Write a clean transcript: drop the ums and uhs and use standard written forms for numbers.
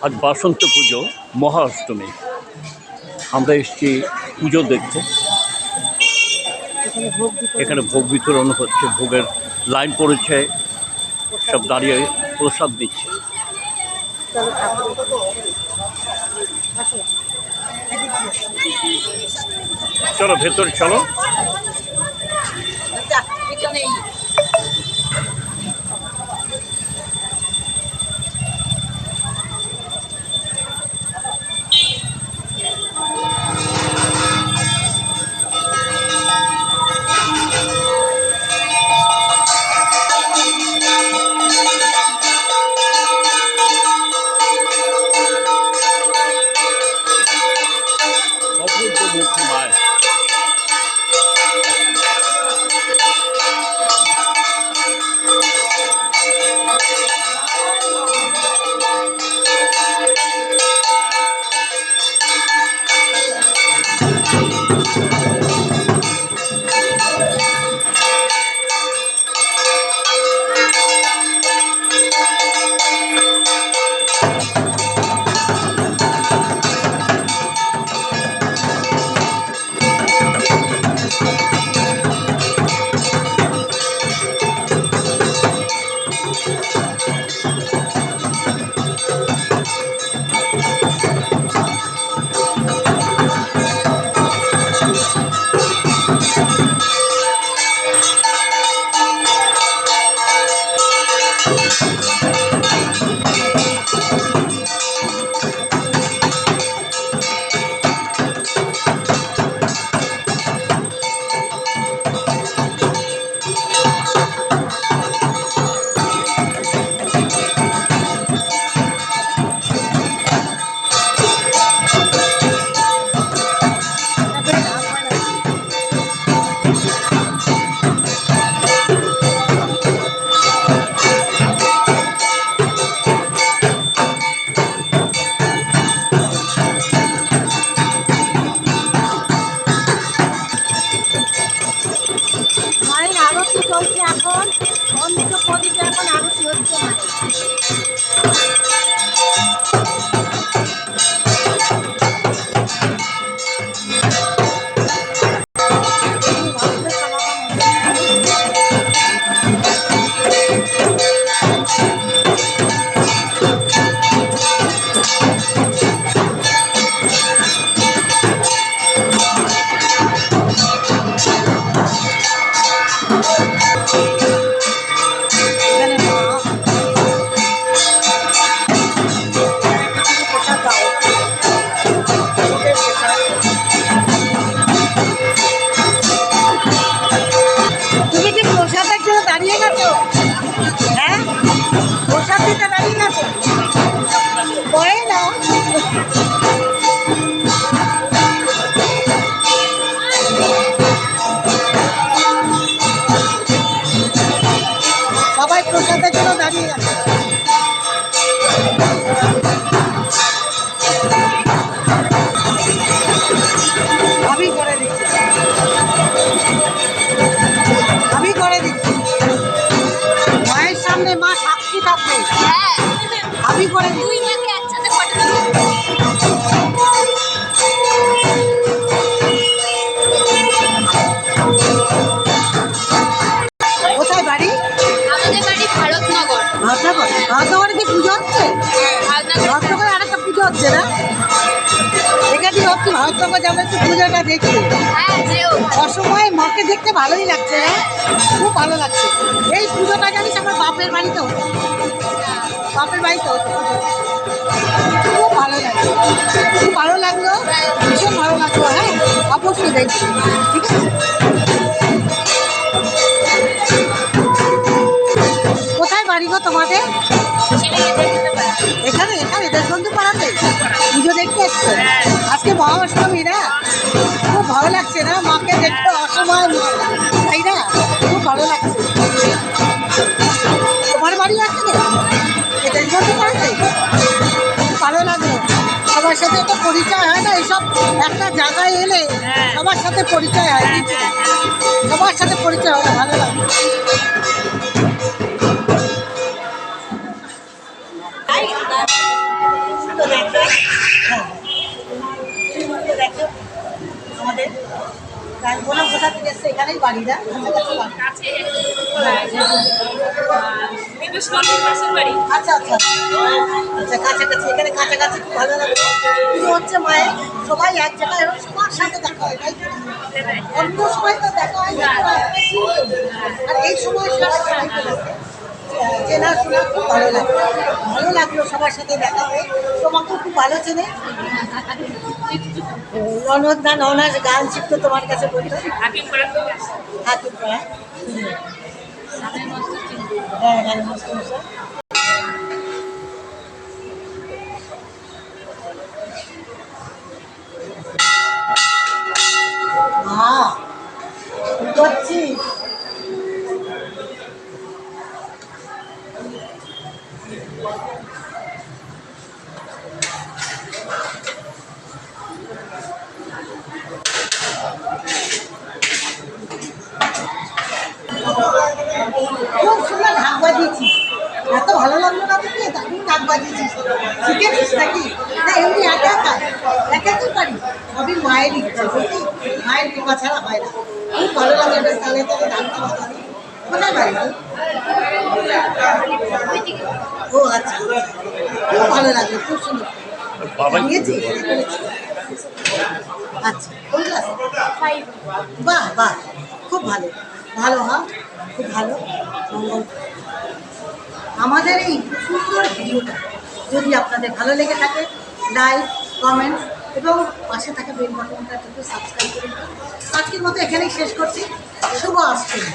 আজ বাসন্ত পুজো, মহা অষ্টমী। আমরা এসেছি পুজো দেখতে। এখানে ভোগ বিতরণ হচ্ছে, ভোগের লাইন পড়েছে, সব দাঁড়িয়ে প্রসাদ দিচ্ছে। চলো ভেতরে চলো। মায়ের আরতি চলছে এখন, পঞ্চপদীতে এখন আরতি হচ্ছে সবাই প্রসাদের জন্য দাঁড়িয়ে গেছে। আমি করে দিচ্ছি মায়ের সামনে, মা সাক্ষী থাকবে। আমি করে দিচ্ছি। কোথায় বাড়ি? আমাদের বাড়ি ভারতনগর। ভারতনগরে কি পুজো হচ্ছে? ভারতনগরে আরেকটা পুজো হচ্ছে না? এখানে হচ্ছে ভারতনগর, যাবো একটু পুজোটা দেখতে। অসময়ে মাকে দেখতে ভালোই লাগছে, না খুব ভালো লাগছে। এই পুজোটা জানিস আমার বাপের বাড়িতে হতো, খুব ভালো লাগছে, খুব ভালো লাগলো, ভীষণ ভালো লাগলো। হ্যাঁ অবশ্যই দেখছি, ঠিক আছে। কোথায় বাড়ি গো তোমাদের? এখানে দেশবন্ধু পাড়াতে পুজো দেখতে এসছে। আজকে মহা অষ্টমী না, খুব ভালো লাগছে না মাকে দেখতে, অসময় তাই না, খুব ভালো লাগছে। তোমার বাড়ি আছে দেশবন্ধু পাড়াতে? ভালো লাগলো, সবার সাথে তো পরিচয় হয় না, এইসব একটা জায়গায় এলে সবার সাথে পরিচয় হয়, সবার সাথে পরিচয় হয়, ভালো লাগলো। আমি বললাম কোথা থেকে এসছে, এখানেই বাড়ি না, কাছাকাছি বাড়ি। আচ্ছা আচ্ছা আচ্ছা, কাছাকাছি, এখানে কাছাকাছি খুব ভালো লাগে। পুজো হচ্ছে মায়ের, সবাই এক জায়গায় এবং সবার সাথে দেখা হয়, তাই তো? অন্য সময় তো দেখা হয় না, আর এই সময় সবার সবাই চেনাশোনা খুব ভালো লাগে। ভালো লাগলো সবার সাথে দেখা হয়ে, তোমাকেও খুব ভালো চেনে। ননদ না ননাস গান শিখতো তোমার কাছে বলতো, হাকিমপাড়া। হ্যাঁ হ্যাঁ, মাস্টারমশাই। করছি খুব সুন্দর ঢাক বাজিয়েছি, এত ভালো লাগলো না তোকে? দারুণ ঢাক বাজিয়েছিস, শিখেছিস নাকি? না এমনি একা একা একাই পারি, সবই মায়ের ইচ্ছা, বুঝলি? মায়ের কৃপা ছাড়া হয় না। খুব ভালো লাগে বেশ, তাহলে তাহলে ঢাকটা বাজাবি। কোথায় বাড়ি? ও আচ্ছা, খুব ভালো লাগলো, খুব সুন্দর বাবাই নিয়েছিস। আচ্ছা, কোন ক্লাস? বাহ বাহ, খুব ভালো, ভালো হ্যাঁ, খুব ভালো। মঙ্গল। আমাদের এই সুন্দর ভিডিওটা যদি আপনাদের ভালো লেগে থাকে, লাইক, কমেন্ট এবং পাশে থাকা বেল বাটনটা একটু সাবস্ক্রাইব করে দিন। আজকের মতো এখানেই শেষ করছি। শুভ অষ্টমী।